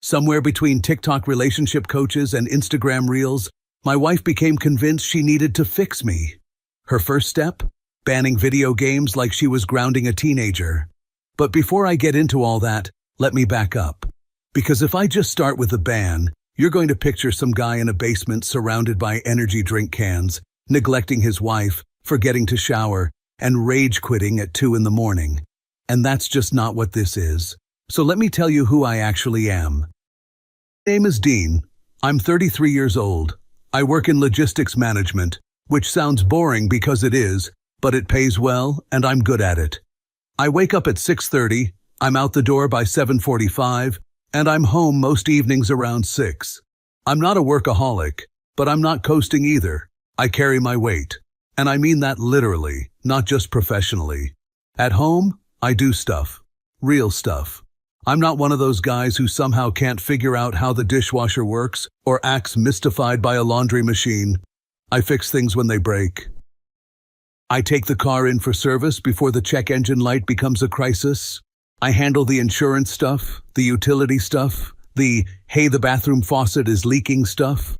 Somewhere between TikTok relationship coaches and Instagram reels, my wife became convinced she needed to fix me. Her first step? Banning video games like she was grounding a teenager. But before I get into all that, let me back up. Because if I just start with the ban, you're going to picture some guy in a basement surrounded by energy drink cans, neglecting his wife, forgetting to shower, and rage quitting at 2 in the morning. And that's just not what this is. So let me tell you who I actually am. My name is Dean. I'm 33 years old. I work in logistics management, which sounds boring because it is, but it pays well and I'm good at it. I wake up at 6:30, I'm out the door by 7:45, and I'm home most evenings around 6. I'm not a workaholic, but I'm not coasting either. I carry my weight. And I mean that literally, not just professionally. At home, I do stuff. Real stuff. I'm not one of those guys who somehow can't figure out how the dishwasher works or acts mystified by a laundry machine. I fix things when they break. I take the car in for service before the check engine light becomes a crisis. I handle the insurance stuff, the utility stuff, the hey, the bathroom faucet is leaking stuff.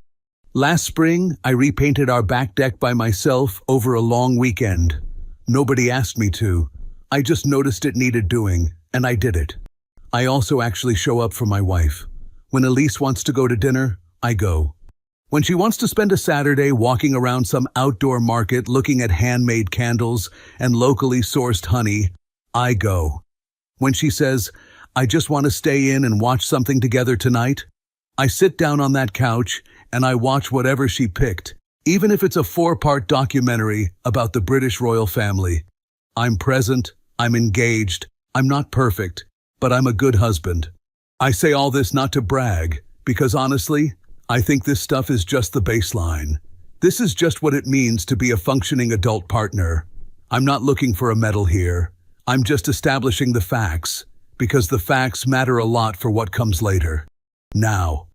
Last spring, I repainted our back deck by myself over a long weekend. Nobody asked me to. I just noticed it needed doing, and I did it. I also actually show up for my wife. When Elise wants to go to dinner, I go. When she wants to spend a Saturday walking around some outdoor market looking at handmade candles and locally sourced honey, I go. When she says, I just want to stay in and watch something together tonight, I sit down on that couch and I watch whatever she picked, even if it's a 4-part documentary about the British royal family. I'm present, I'm engaged, I'm not perfect, but I'm a good husband. I say all this not to brag, because honestly, I think this stuff is just the baseline. This is just what it means to be a functioning adult partner. I'm not looking for a medal here. I'm just establishing the facts, because the facts matter a lot for what comes later. Now,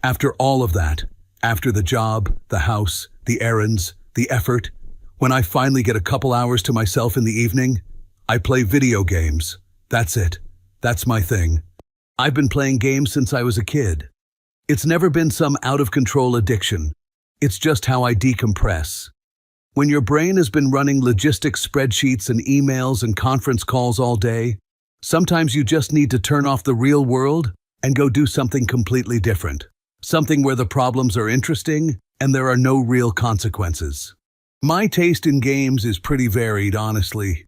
after all of that, after the job, the house, the errands, the effort, when I finally get a couple hours to myself in the evening, I play video games. That's it. That's my thing. I've been playing games since I was a kid. It's never been some out-of-control addiction. It's just how I decompress. When your brain has been running logistics spreadsheets and emails and conference calls all day, sometimes you just need to turn off the real world and go do something completely different. Something where the problems are interesting and there are no real consequences. My taste in games is pretty varied, honestly.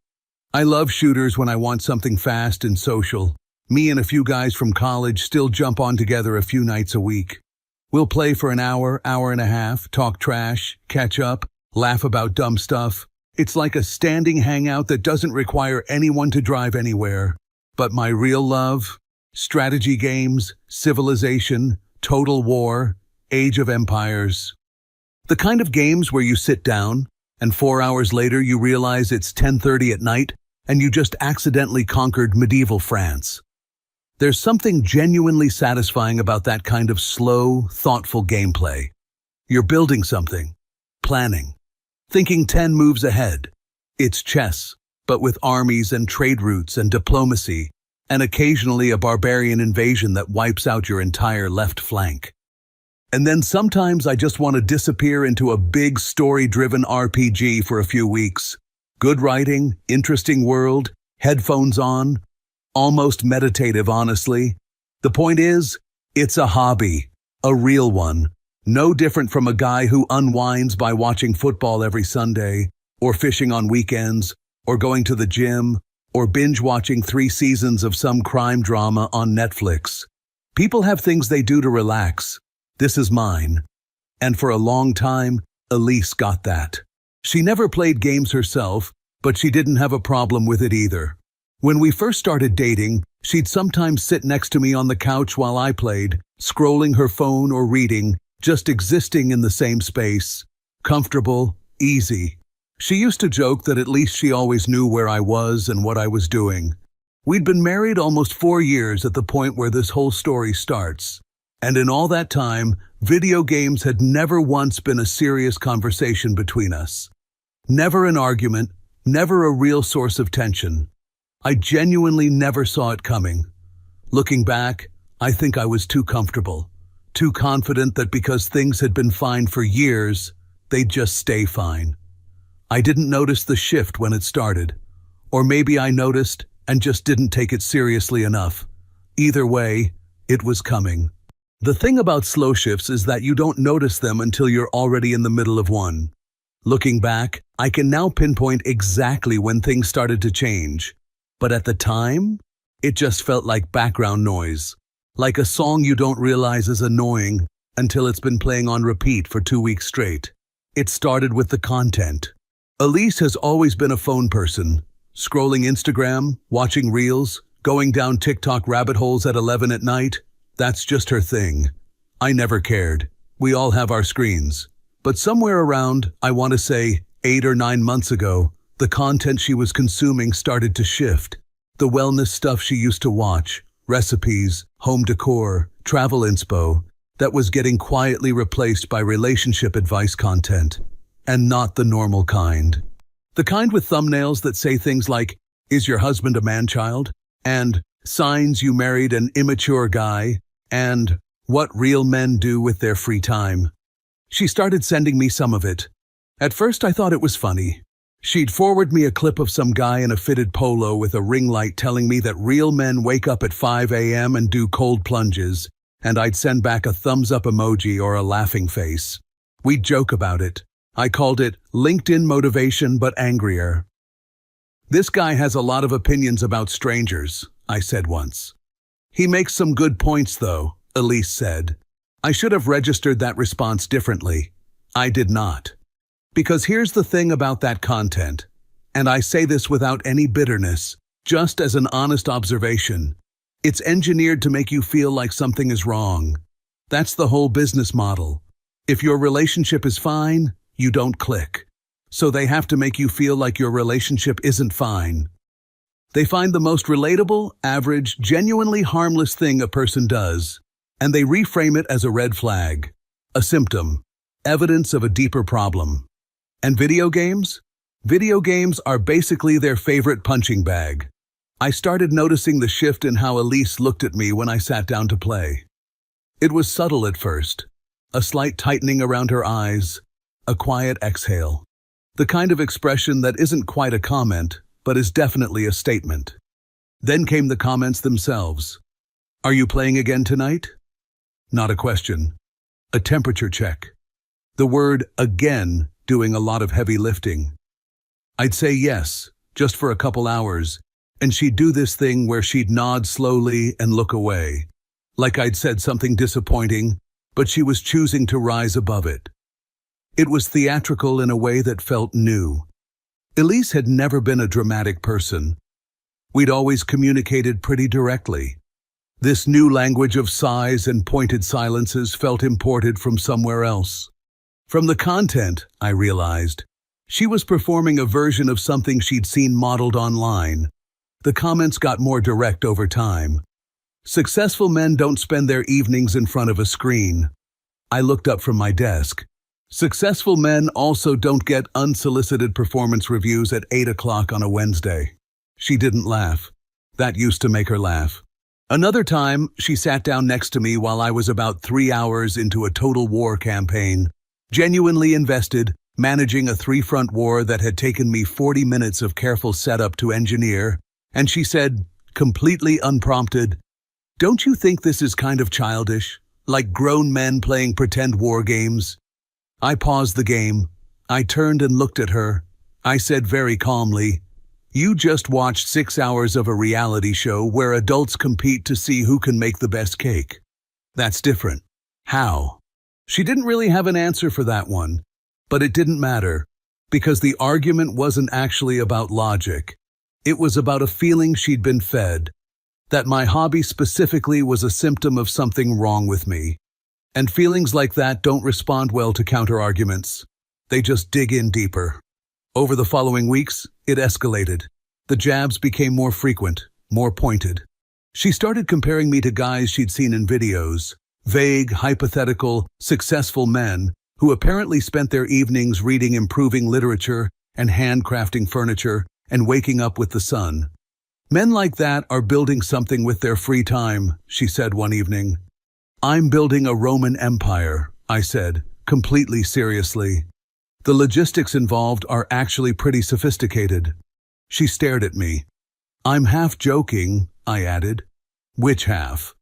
I love shooters when I want something fast and social. Me and a few guys from college still jump on together a few nights a week. We'll play for an hour, hour and a half, talk trash, catch up, laugh about dumb stuff. It's like a standing hangout that doesn't require anyone to drive anywhere. But my real love? Strategy games, Civilization, Total War, Age of Empires. The kind of games where you sit down, and 4 hours later you realize it's 10:30 at night, and you just accidentally conquered medieval France. There's something genuinely satisfying about that kind of slow, thoughtful gameplay. You're building something, planning, thinking 10 moves ahead. It's chess, but with armies and trade routes and diplomacy, and occasionally a barbarian invasion that wipes out your entire left flank. And then sometimes I just want to disappear into a big story-driven RPG for a few weeks. Good writing, interesting world, headphones on, almost meditative, honestly. The point is, it's a hobby, a real one. No different from a guy who unwinds by watching football every Sunday, or fishing on weekends, or going to the gym, or binge-watching 3 seasons of some crime drama on Netflix. People have things they do to relax. This is mine. And for a long time, Elise got that. She never played games herself, but she didn't have a problem with it either. When we first started dating, she'd sometimes sit next to me on the couch while I played, scrolling her phone or reading, just existing in the same space. Comfortable, easy. She used to joke that at least she always knew where I was and what I was doing. We'd been married almost 4 years at the point where this whole story starts. And in all that time, video games had never once been a serious conversation between us. Never an argument, never a real source of tension. I genuinely never saw it coming. Looking back, I think I was too comfortable, too confident that because things had been fine for years, they'd just stay fine. I didn't notice the shift when it started. Or maybe I noticed and just didn't take it seriously enough. Either way, it was coming. The thing about slow shifts is that you don't notice them until you're already in the middle of one. Looking back, I can now pinpoint exactly when things started to change. But at the time, it just felt like background noise. Like a song you don't realize is annoying until it's been playing on repeat for 2 weeks straight. It started with the content. Elise has always been a phone person. Scrolling Instagram, watching Reels, going down TikTok rabbit holes at 11 at night, that's just her thing. I never cared. We all have our screens. But somewhere around, I want to say, 8 or 9 months ago, the content she was consuming started to shift. The wellness stuff she used to watch, recipes, home decor, travel inspo, that was getting quietly replaced by relationship advice content. And not the normal kind. The kind with thumbnails that say things like, "Is your husband a man-child?" and "Signs you married an immature guy," and "What real men do with their free time." She started sending me some of it. At first I thought it was funny. She'd forward me a clip of some guy in a fitted polo with a ring light telling me that real men wake up at 5 a.m. and do cold plunges, and I'd send back a thumbs-up emoji or a laughing face. We'd joke about it. I called it LinkedIn motivation but angrier. "This guy has a lot of opinions about strangers," I said once. "He makes some good points though," Elise said. I should have registered that response differently. I did not. Because here's the thing about that content, and I say this without any bitterness, just as an honest observation. It's engineered to make you feel like something is wrong. That's the whole business model. If your relationship is fine, you don't click. So they have to make you feel like your relationship isn't fine. They find the most relatable, average, genuinely harmless thing a person does, and they reframe it as a red flag, a symptom, evidence of a deeper problem. And video games? Video games are basically their favorite punching bag. I started noticing the shift in how Elise looked at me when I sat down to play. It was subtle at first, a slight tightening around her eyes, a quiet exhale. The kind of expression that isn't quite a comment, but is definitely a statement. Then came the comments themselves. "Are you playing again tonight?" Not a question. A temperature check. The word "again" doing a lot of heavy lifting. I'd say yes, just for a couple hours, and she'd do this thing where she'd nod slowly and look away, like I'd said something disappointing, but she was choosing to rise above it. It was theatrical in a way that felt new. Elise had never been a dramatic person. We'd always communicated pretty directly. This new language of sighs and pointed silences felt imported from somewhere else. From the content, I realized, she was performing a version of something she'd seen modeled online. The comments got more direct over time. "Successful men don't spend their evenings in front of a screen." I looked up from my desk. "Successful men also don't get unsolicited performance reviews at 8 o'clock on a Wednesday." She didn't laugh. That used to make her laugh. Another time, she sat down next to me while I was about 3 hours into a total war campaign, genuinely invested, managing a 3-front war that had taken me 40 minutes of careful setup to engineer, and she said, completely unprompted, "Don't you think this is kind of childish? Like grown men playing pretend war games?" I paused the game. I turned and looked at her. I said very calmly, "You just watched 6 hours of a reality show where adults compete to see who can make the best cake. That's different." "How?" She didn't really have an answer for that one, but it didn't matter, because the argument wasn't actually about logic. It was about a feeling she'd been fed, that my hobby specifically was a symptom of something wrong with me. And feelings like that don't respond well to counter-arguments. They just dig in deeper. Over the following weeks, it escalated. The jabs became more frequent, more pointed. She started comparing me to guys she'd seen in videos, vague, hypothetical, successful men who apparently spent their evenings reading improving literature and handcrafting furniture and waking up with the sun. Men like that are building something with their free time, she said one evening. I'm building a Roman empire, I said, completely seriously. The logistics involved are actually pretty sophisticated. She stared at me. I'm half joking, I added. Which half?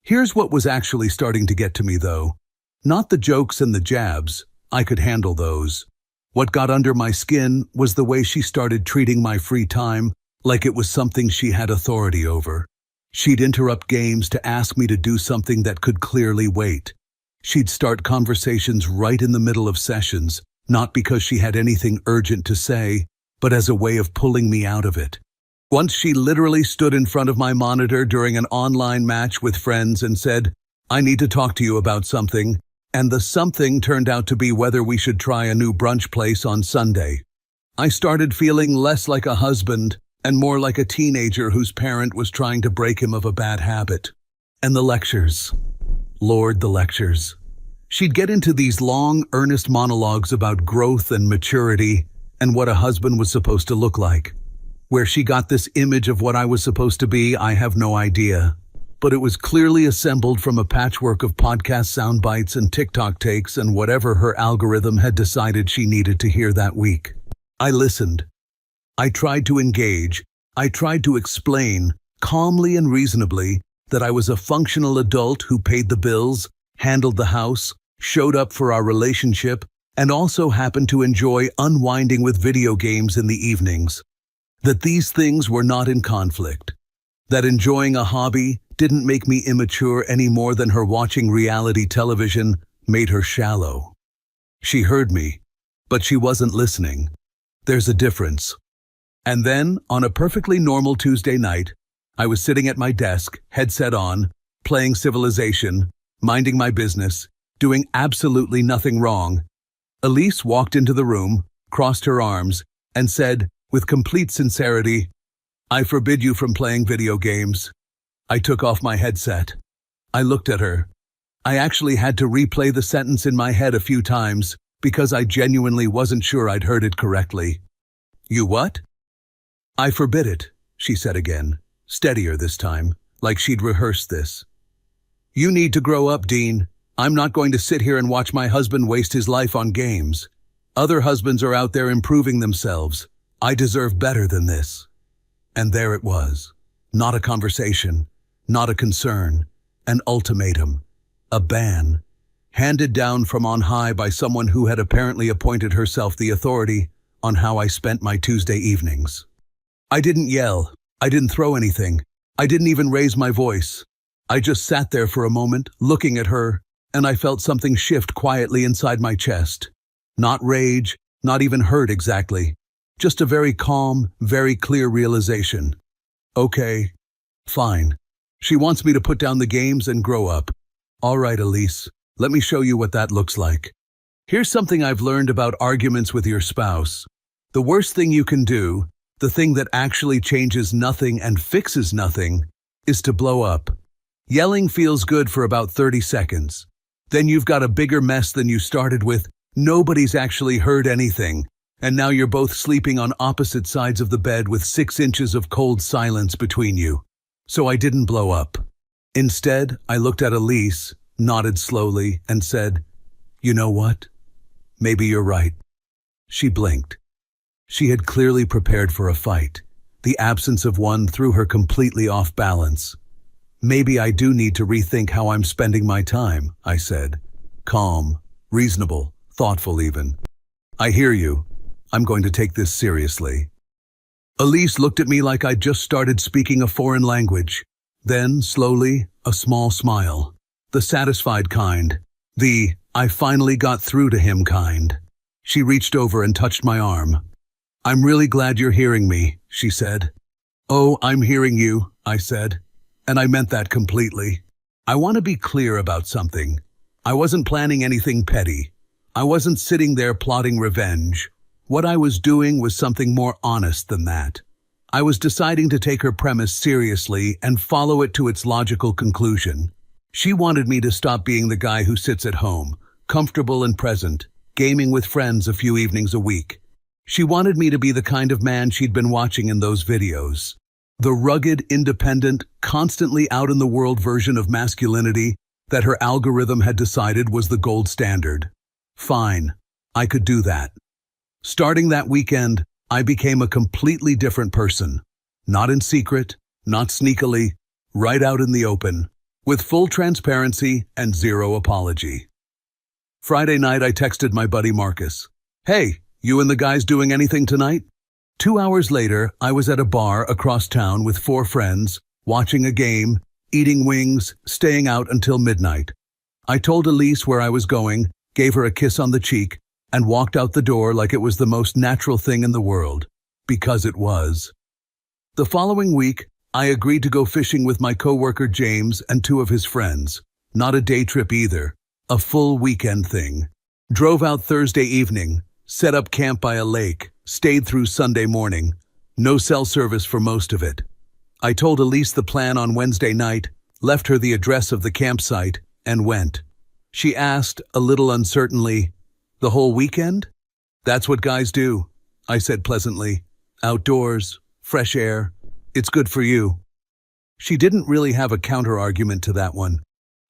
Here's what was actually starting to get to me, though. Not the jokes and the jabs. I could handle those. What got under my skin was the way she started treating my free time like it was something she had authority over. She'd interrupt games to ask me to do something that could clearly wait. She'd start conversations right in the middle of sessions, not because she had anything urgent to say, but as a way of pulling me out of it. Once she literally stood in front of my monitor during an online match with friends and said, I need to talk to you about something, and the something turned out to be whether we should try a new brunch place on Sunday. I started feeling less like a husband and more like a teenager whose parent was trying to break him of a bad habit. And the lectures. Lord, the lectures. She'd get into these long, earnest monologues about growth and maturity and what a husband was supposed to look like. Where she got this image of what I was supposed to be, I have no idea. But it was clearly assembled from a patchwork of podcast sound bites and TikTok takes and whatever her algorithm had decided she needed to hear that week. I listened. I tried to engage. I tried to explain, calmly and reasonably, that I was a functional adult who paid the bills, handled the house, showed up for our relationship, and also happened to enjoy unwinding with video games in the evenings. That these things were not in conflict. That enjoying a hobby didn't make me immature any more than her watching reality television made her shallow. She heard me, but she wasn't listening. There's a difference. And then, on a perfectly normal Tuesday night, I was sitting at my desk, headset on, playing Civilization, minding my business, doing absolutely nothing wrong. Elise walked into the room, crossed her arms, and said, with complete sincerity, I forbid you from playing video games. I took off my headset. I looked at her. I actually had to replay the sentence in my head a few times because I genuinely wasn't sure I'd heard it correctly. You what? I forbid it, she said again, steadier this time, like she'd rehearsed this. You need to grow up, Dean. I'm not going to sit here and watch my husband waste his life on games. Other husbands are out there improving themselves. I deserve better than this. And there it was. Not a conversation, not a concern, an ultimatum, a ban, handed down from on high by someone who had apparently appointed herself the authority on how I spent my Tuesday evenings. I didn't yell. I didn't throw anything. I didn't even raise my voice. I just sat there for a moment, looking at her, and I felt something shift quietly inside my chest. Not rage, not even hurt exactly. Just a very calm, very clear realization. Okay, fine. She wants me to put down the games and grow up. All right, Elise, let me show you what that looks like. Here's something I've learned about arguments with your spouse. The worst thing you can do, the thing that actually changes nothing and fixes nothing, is to blow up. Yelling feels good for about 30 seconds. Then you've got a bigger mess than you started with. Nobody's actually heard anything. And now you're both sleeping on opposite sides of the bed with 6 inches of cold silence between you. So I didn't blow up. Instead, I looked at Elise, nodded slowly, and said, You know what? Maybe you're right. She blinked. She had clearly prepared for a fight. The absence of one threw her completely off balance. Maybe I do need to rethink how I'm spending my time, I said. Calm, reasonable, thoughtful even. I hear you. I'm going to take this seriously. Elise looked at me like I'd just started speaking a foreign language. Then, slowly, a small smile. The satisfied kind. The, I finally got through to him kind. She reached over and touched my arm. I'm really glad you're hearing me, she said. Oh, I'm hearing you, I said. And I meant that completely. I want to be clear about something. I wasn't planning anything petty. I wasn't sitting there plotting revenge. What I was doing was something more honest than that. I was deciding to take her premise seriously and follow it to its logical conclusion. She wanted me to stop being the guy who sits at home, comfortable and present, gaming with friends a few evenings a week. She wanted me to be the kind of man she'd been watching in those videos. The rugged, independent, constantly out in the world version of masculinity that her algorithm had decided was the gold standard. Fine, I could do that. Starting that weekend, I became a completely different person. Not in secret, not sneakily, right out in the open, with full transparency and zero apology. Friday night, I texted my buddy Marcus. Hey, you and the guys doing anything tonight? 2 hours later, I was at a bar across town with 4 friends, watching a game, eating wings, staying out until midnight. I told Elise where I was going, gave her a kiss on the cheek, and walked out the door like it was the most natural thing in the world, because it was. The following week, I agreed to go fishing with my coworker James and 2 of his friends. Not a day trip either, a full weekend thing. Drove out Thursday evening, set up camp by a lake, stayed through Sunday morning. No cell service for most of it. I told Elise the plan on Wednesday night, left her the address of the campsite, and went. She asked, a little uncertainly, "The whole weekend?" "That's what guys do," I said pleasantly. "Outdoors, fresh air. It's good for you." She didn't really have a counter-argument to that one.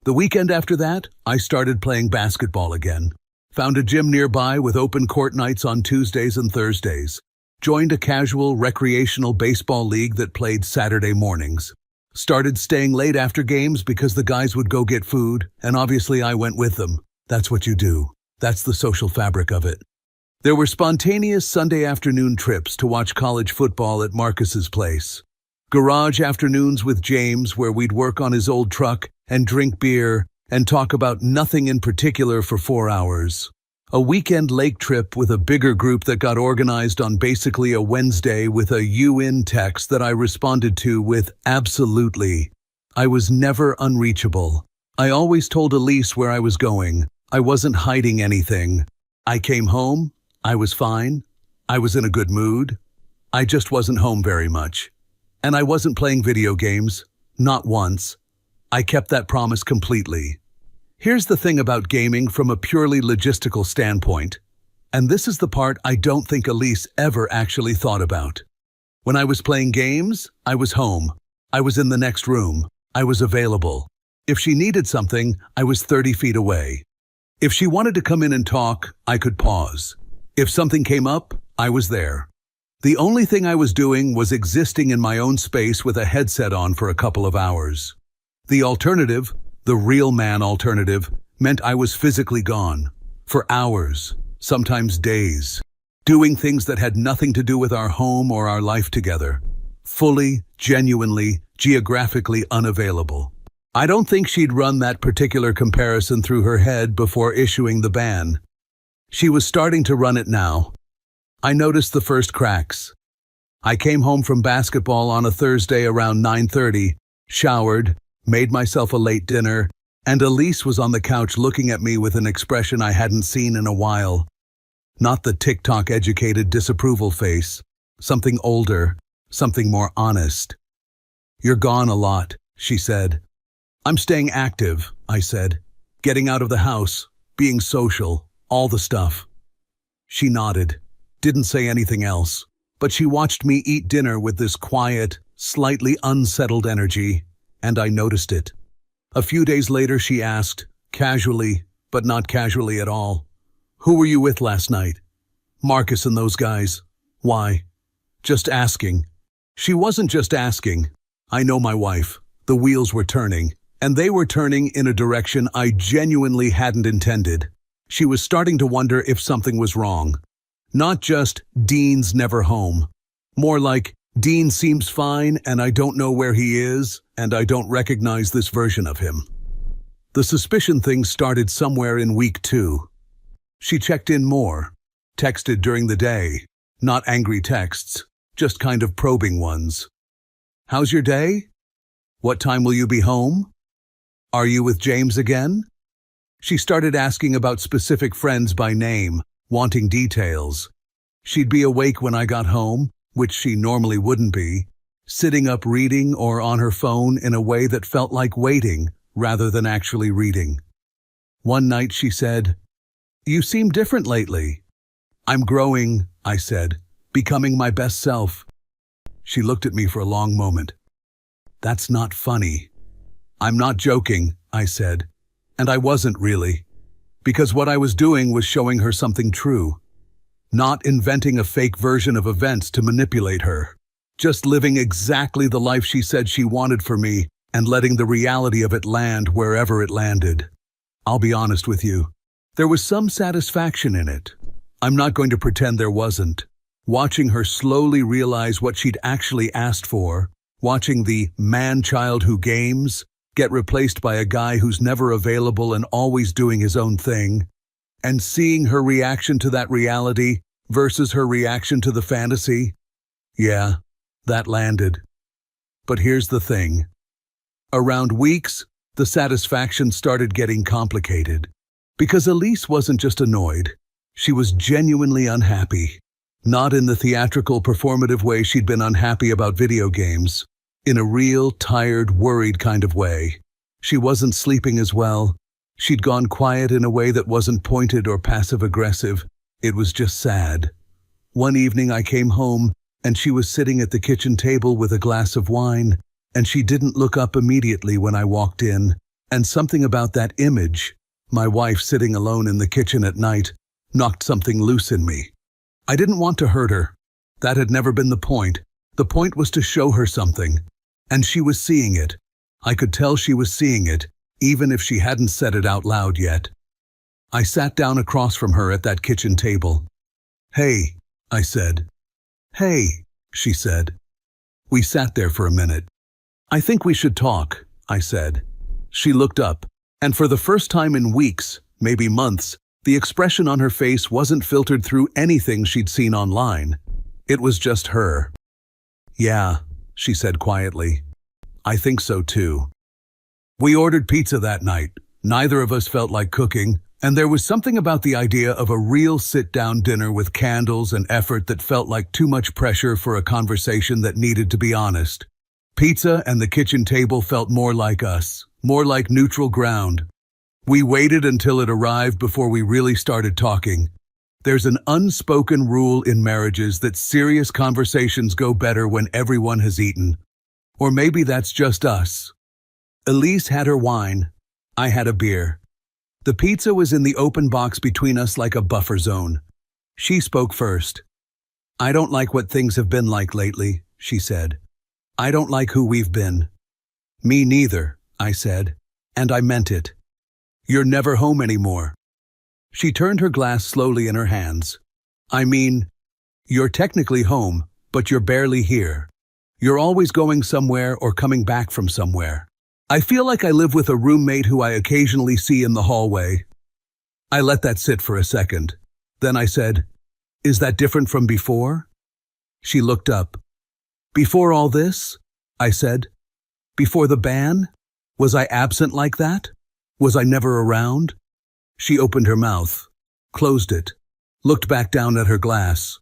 The weekend after that, I started playing basketball again. Found a gym nearby with open court nights on Tuesdays and Thursdays. Joined a casual recreational baseball league that played Saturday mornings. Started staying late after games because the guys would go get food, and obviously I went with them. That's what you do. That's the social fabric of it. There were spontaneous Sunday afternoon trips to watch college football at Marcus's place. Garage afternoons with James where we'd work on his old truck and drink beer and talk about nothing in particular for 4 hours. A weekend lake trip with a bigger group that got organized on basically a Wednesday with a "you in" text that I responded to with "absolutely." I was never unreachable. I always told Elise where I was going. I wasn't hiding anything. I came home. I was fine. I was in a good mood. I just wasn't home very much. And I wasn't playing video games. Not once. I kept that promise completely. Here's the thing about gaming from a purely logistical standpoint, and this is the part I don't think Elise ever actually thought about. When I was playing games, I was home. I was in the next room. I was available. If she needed something, I was 30 feet away. If she wanted to come in and talk, I could pause. If something came up, I was there. The only thing I was doing was existing in my own space with a headset on for a couple of hours. The alternative, the real man alternative, meant I was physically gone. For hours, sometimes days. Doing things that had nothing to do with our home or our life together. Fully, genuinely, geographically unavailable. I don't think she'd run that particular comparison through her head before issuing the ban. She was starting to run it now. I noticed the first cracks. I came home from basketball on a Thursday around 9:30, showered, made myself a late dinner, and Elise was on the couch looking at me with an expression I hadn't seen in a while. Not the TikTok-educated disapproval face. Something older, something more honest. "You're gone a lot," she said. "I'm staying active," I said. "Getting out of the house, being social, all the stuff." She nodded. Didn't say anything else, but she watched me eat dinner with this quiet, slightly unsettled energy, and I noticed it. A few days later she asked, casually, but not casually at all, "Who were you with last night?" "Marcus and those guys." "Why?" "Just asking." She wasn't just asking. I know my wife. The wheels were turning, and they were turning in a direction I genuinely hadn't intended. She was starting to wonder if something was wrong. Not just, "Dean's never home." More like, "Dean seems fine and I don't know where he is and I don't recognize this version of him." The suspicion thing started somewhere in week 2. She checked in more, texted during the day, not angry texts, just kind of probing ones. "How's your day? What time will you be home? Are you with James again?" She started asking about specific friends by name, wanting details. She'd be awake when I got home, which she normally wouldn't be, sitting up reading or on her phone in a way that felt like waiting rather than actually reading. One night she said, "You seem different lately." "I'm growing," I said, "becoming my best self." She looked at me for a long moment. "That's not funny." "I'm not joking," I said. And I wasn't really. Because what I was doing was showing her something true. Not inventing a fake version of events to manipulate her. Just living exactly the life she said she wanted for me and letting the reality of it land wherever it landed. I'll be honest with you. There was some satisfaction in it. I'm not going to pretend there wasn't. Watching her slowly realize what she'd actually asked for, watching the man-child who games get replaced by a guy who's never available and always doing his own thing, and seeing her reaction to that reality versus her reaction to the fantasy, yeah, that landed. But here's the thing. Around weeks, the satisfaction started getting complicated. Because Elise wasn't just annoyed, she was genuinely unhappy. Not in the theatrical, performative way she'd been unhappy about video games. In a real, tired, worried kind of way. She wasn't sleeping as well. She'd gone quiet in a way that wasn't pointed or passive-aggressive. It was just sad. One evening I came home, and she was sitting at the kitchen table with a glass of wine, and she didn't look up immediately when I walked in, and something about that image, my wife sitting alone in the kitchen at night, knocked something loose in me. I didn't want to hurt her. That had never been the point. The point was to show her something. And she was seeing it. I could tell she was seeing it, even if she hadn't said it out loud yet. I sat down across from her at that kitchen table. "Hey," I said. "Hey," she said. We sat there for a minute. "I think we should talk," I said. She looked up, and for the first time in weeks, maybe months, the expression on her face wasn't filtered through anything she'd seen online. It was just her. "Yeah," she said quietly. "I think so too." We ordered pizza that night. Neither of us felt like cooking, and there was something about the idea of a real sit-down dinner with candles and effort that felt like too much pressure for a conversation that needed to be honest. Pizza and the kitchen table felt more like us, more like neutral ground. We waited until it arrived before we really started talking. There's an unspoken rule in marriages that serious conversations go better when everyone has eaten. Or maybe that's just us. Elise had her wine. I had a beer. The pizza was in the open box between us like a buffer zone. She spoke first. "I don't like what things have been like lately," she said. "I don't like who we've been." "Me neither," I said. And I meant it. "You're never home anymore." She turned her glass slowly in her hands. "I mean, you're technically home, but you're barely here. You're always going somewhere or coming back from somewhere. I feel like I live with a roommate who I occasionally see in the hallway." I let that sit for a second. Then I said, "Is that different from before?" She looked up. "Before all this?" I said. "Before the ban? Was I absent like that? Was I never around?" She opened her mouth, closed it, looked back down at her glass.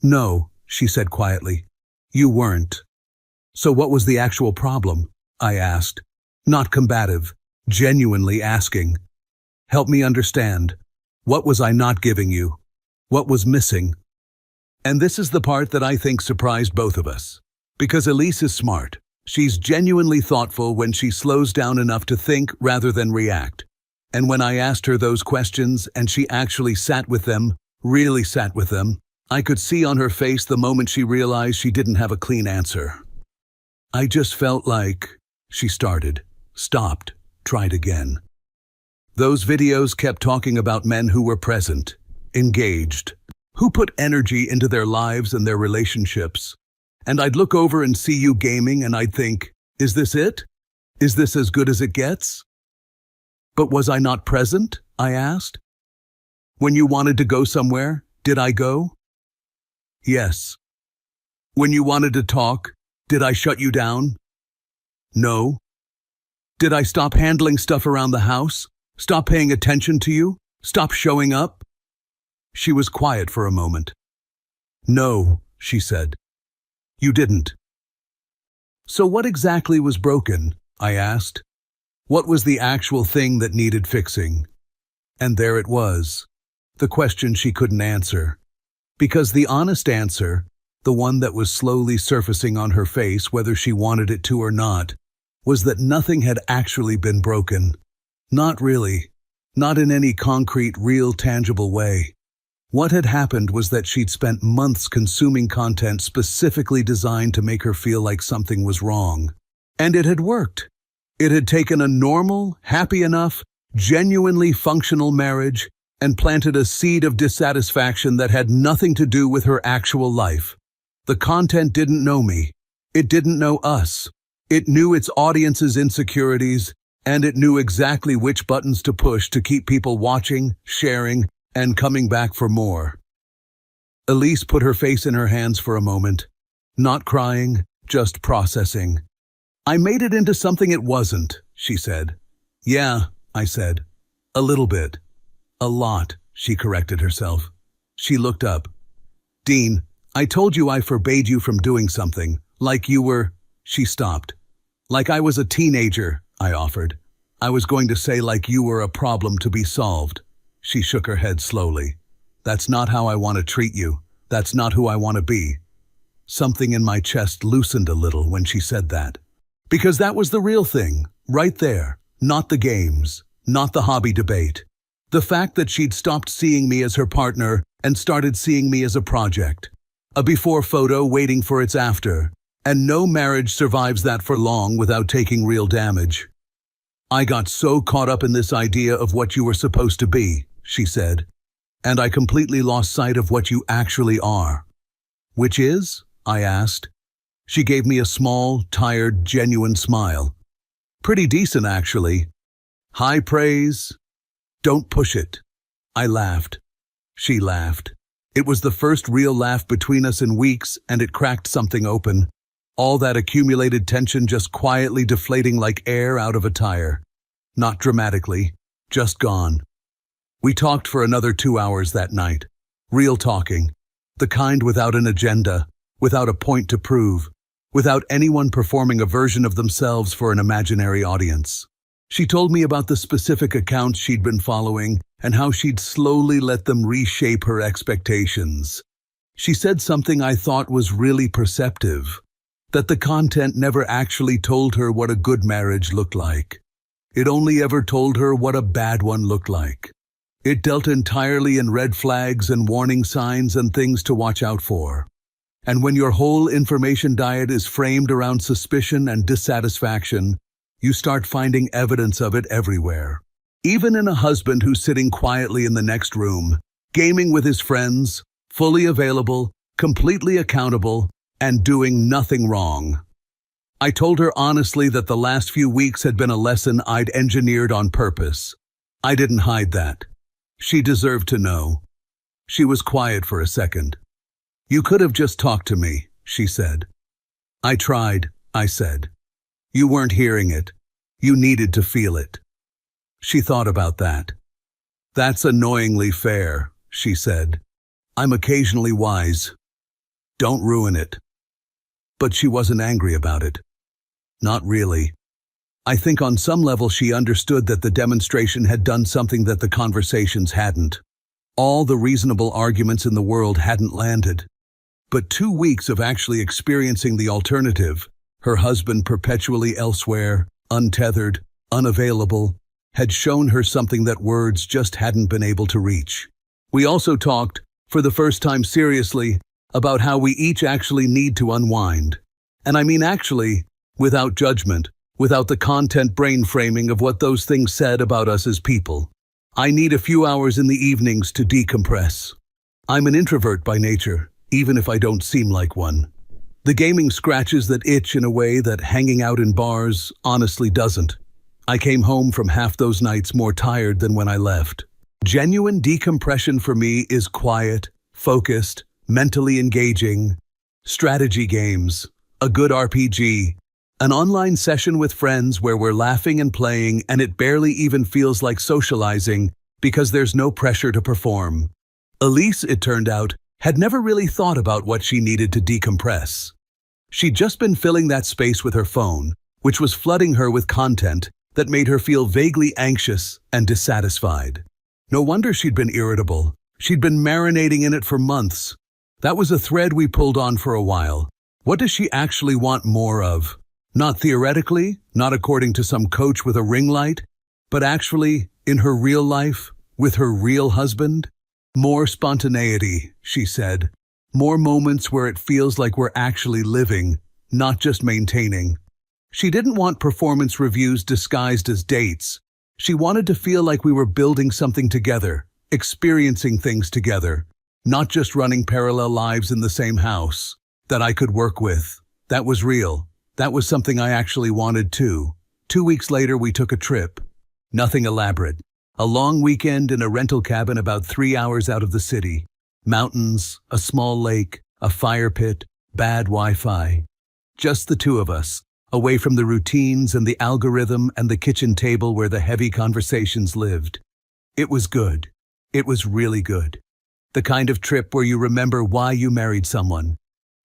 "No," she said quietly. "You weren't." "So what was the actual problem?" I asked. Not combative, genuinely asking. "Help me understand. What was I not giving you? What was missing?" And this is the part that I think surprised both of us. Because Elise is smart. She's genuinely thoughtful when she slows down enough to think rather than react. And when I asked her those questions and she actually sat with them, really sat with them, I could see on her face the moment she realized she didn't have a clean answer. "I just felt like," she started, stopped, tried again. "Those videos kept talking about men who were present, engaged, who put energy into their lives and their relationships. And I'd look over and see you gaming and I'd think, is this it? Is this as good as it gets?" "But was I not present?" I asked. "When you wanted to go somewhere, did I go?" "Yes." "When you wanted to talk, did I shut you down?" "No." "Did I stop handling stuff around the house? Stop paying attention to you? Stop showing up?" She was quiet for a moment. "No," she said. "You didn't." "So what exactly was broken?" I asked. What was the actual thing that needed fixing? And there it was, the question she couldn't answer. Because the honest answer, the one that was slowly surfacing on her face whether she wanted it to or not, was that nothing had actually been broken. Not really. Not in any concrete, real, tangible way. What had happened was that she'd spent months consuming content specifically designed to make her feel like something was wrong. And it had worked. It had taken a normal, happy enough, genuinely functional marriage and planted a seed of dissatisfaction that had nothing to do with her actual life. The content didn't know me. It didn't know us. It knew its audience's insecurities, and it knew exactly which buttons to push to keep people watching, sharing, and coming back for more. Elise put her face in her hands for a moment, not crying, just processing. "I made it into something it wasn't," she said. "Yeah," I said. "A little bit." "A lot," she corrected herself. She looked up. "Dean, I told you I forbade you from doing something, like you were—" She stopped. "Like I was a teenager," I offered. "I was going to say like you were a problem to be solved." She shook her head slowly. "That's not how I want to treat you. That's not who I want to be." Something in my chest loosened a little when she said that. Because that was the real thing, right there. Not the games, not the hobby debate. The fact that she'd stopped seeing me as her partner and started seeing me as a project. A before photo waiting for its after. And no marriage survives that for long without taking real damage. "I got so caught up in this idea of what you were supposed to be," she said, "and I completely lost sight of what you actually are." "Which is?" I asked. She gave me a small, tired, genuine smile. "Pretty decent, actually. High praise. Don't push it." I laughed. She laughed. It was the first real laugh between us in weeks, and it cracked something open. All that accumulated tension just quietly deflating like air out of a tire. Not dramatically, just gone. We talked for another 2 hours that night. Real talking. The kind without an agenda, without a point to prove, without anyone performing a version of themselves for an imaginary audience. She told me about the specific accounts she'd been following and how she'd slowly let them reshape her expectations. She said something I thought was really perceptive. That the content never actually told her what a good marriage looked like. It only ever told her what a bad one looked like. It dealt entirely in red flags and warning signs and things to watch out for. And when your whole information diet is framed around suspicion and dissatisfaction, you start finding evidence of it everywhere. Even in a husband who's sitting quietly in the next room, gaming with his friends, fully available, completely accountable, and doing nothing wrong. I told her honestly that the last few weeks had been a lesson I'd engineered on purpose. I didn't hide that. She deserved to know. She was quiet for a second. "You could have just talked to me," she said. "I tried," I said. "You weren't hearing it. You needed to feel it." She thought about that. "That's annoyingly fair," she said. "I'm occasionally wise. Don't ruin it." But she wasn't angry about it. Not really. I think on some level she understood that the demonstration had done something that the conversations hadn't. All the reasonable arguments in the world hadn't landed. But 2 weeks of actually experiencing the alternative, her husband perpetually elsewhere, untethered, unavailable, had shown her something that words just hadn't been able to reach. We also talked, for the first time seriously, about how we each actually need to unwind. And I mean actually, without judgment, without the content brain framing of what those things said about us as people. I need a few hours in the evenings to decompress. I'm an introvert by nature, even if I don't seem like one. The gaming scratches that itch in a way that hanging out in bars honestly doesn't. I came home from half those nights more tired than when I left. Genuine decompression for me is quiet, focused, mentally engaging, strategy games, a good RPG, an online session with friends where we're laughing and playing and it barely even feels like socializing because there's no pressure to perform. Elise, it turned out, had never really thought about what she needed to decompress. She'd just been filling that space with her phone, which was flooding her with content that made her feel vaguely anxious and dissatisfied. No wonder she'd been irritable. She'd been marinating in it for months. That was a thread we pulled on for a while. What does she actually want more of? Not theoretically, not according to some coach with a ring light, but actually, in her real life, with her real husband? More spontaneity, she said. More moments where it feels like we're actually living, not just maintaining. She didn't want performance reviews disguised as dates. She wanted to feel like we were building something together, experiencing things together, not just running parallel lives in the same house, that I could work with. That was real. That was something I actually wanted too. 2 weeks later, we took a trip. Nothing elaborate. A long weekend in a rental cabin about 3 hours out of the city. Mountains, a small lake, a fire pit, bad Wi-Fi. Just the two of us, away from the routines and the algorithm and the kitchen table where the heavy conversations lived. It was good. It was really good. The kind of trip where you remember why you married someone,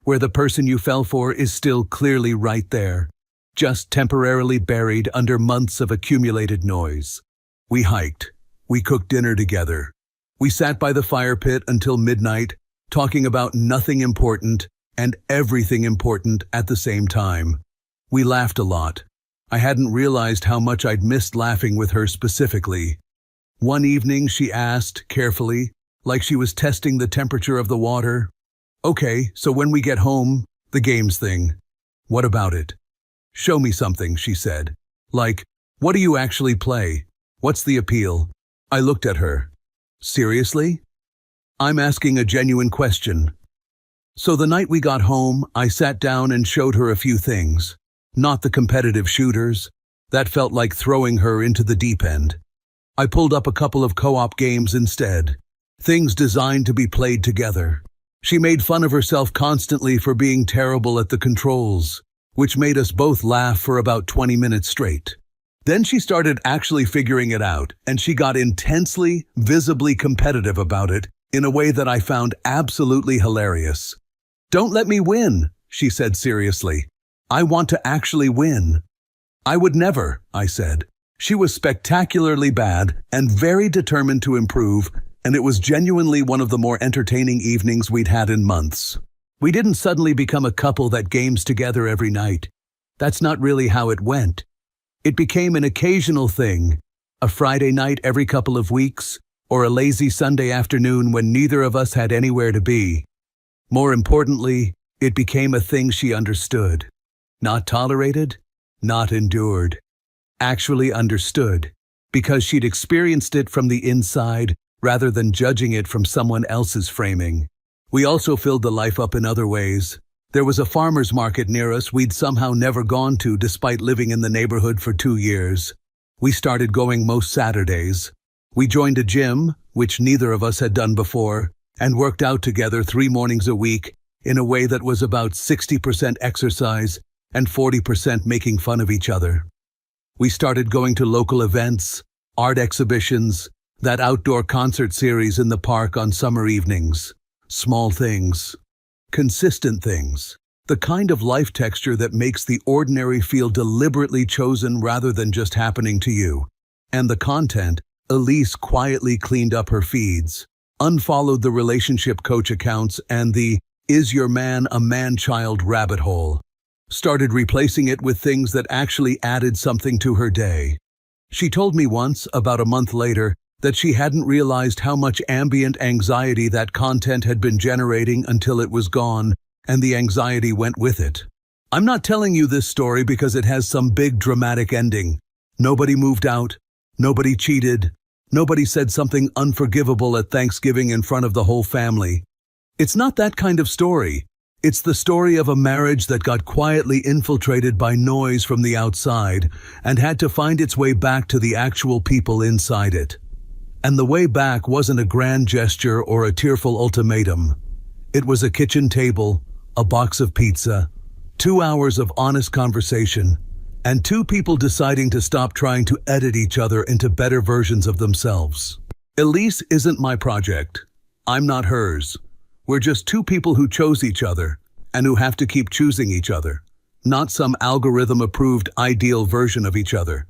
where the person you fell for is still clearly right there, just temporarily buried under months of accumulated noise. We hiked. We cooked dinner together. We sat by the fire pit until midnight, talking about nothing important and everything important at the same time. We laughed a lot. I hadn't realized how much I'd missed laughing with her specifically. One evening she asked, carefully, like she was testing the temperature of the water, "Okay, so when we get home, the games thing. What about it? Show me something," she said. Like, what do you actually play? What's the appeal? I looked at her. Seriously? I'm asking a genuine question. So the night we got home, I sat down and showed her a few things. Not the competitive shooters. That felt like throwing her into the deep end. I pulled up a couple of co-op games instead. Things designed to be played together. She made fun of herself constantly for being terrible at the controls, which made us both laugh for about 20 minutes straight. Then she started actually figuring it out, and she got intensely, visibly competitive about it in a way that I found absolutely hilarious. "Don't let me win," she said seriously. "I want to actually win." "I would never," I said. She was spectacularly bad and very determined to improve, and it was genuinely one of the more entertaining evenings we'd had in months. We didn't suddenly become a couple that games together every night. That's not really how it went. It became an occasional thing, a Friday night every couple of weeks, or a lazy Sunday afternoon when neither of us had anywhere to be. More importantly, it became a thing she understood. Not tolerated, not endured. Actually understood, because she'd experienced it from the inside rather than judging it from someone else's framing. We also filled the life up in other ways. There was a farmer's market near us we'd somehow never gone to despite living in the neighborhood for 2 years. We started going most Saturdays. We joined a gym, which neither of us had done before, and worked out together 3 mornings a week in a way that was about 60% exercise and 40% making fun of each other. We started going to local events, art exhibitions, that outdoor concert series in the park on summer evenings. Small things. Consistent things. The kind of life texture that makes the ordinary feel deliberately chosen rather than just happening to you. And the content, Elise quietly cleaned up her feeds, unfollowed the relationship coach accounts and the "Is your man a man-child" rabbit hole. Started replacing it with things that actually added something to her day. She told me once, about a month later, that she hadn't realized how much ambient anxiety that content had been generating until it was gone, and the anxiety went with it. I'm not telling you this story because it has some big dramatic ending. Nobody moved out. Nobody cheated. Nobody said something unforgivable at Thanksgiving in front of the whole family. It's not that kind of story. It's the story of a marriage that got quietly infiltrated by noise from the outside and had to find its way back to the actual people inside it. And the way back wasn't a grand gesture or a tearful ultimatum. It was a kitchen table, a box of pizza, 2 hours of honest conversation, and 2 people deciding to stop trying to edit each other into better versions of themselves. Elise isn't my project. I'm not hers. We're just 2 people who chose each other and who have to keep choosing each other, not some algorithm-approved ideal version of each other.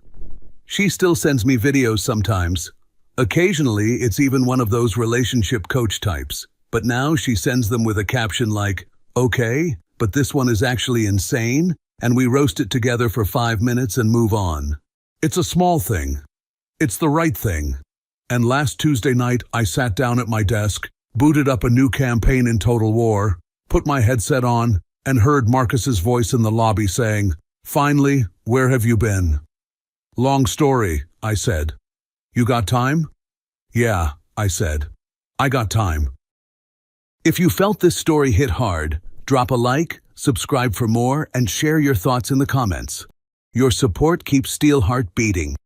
She still sends me videos sometimes. Occasionally, it's even one of those relationship coach types. But now she sends them with a caption like, "Okay, but this one is actually insane," and we roast it together for 5 minutes and move on. It's a small thing. It's the right thing. And last Tuesday night, I sat down at my desk, booted up a new campaign in Total War, put my headset on, and heard Marcus's voice in the lobby saying, "Finally, where have you been?" "Long story," I said. "You got time?" "Yeah," I said. "I got time." If you felt this story hit hard, drop a like, subscribe for more, and share your thoughts in the comments. Your support keeps Steelheart beating.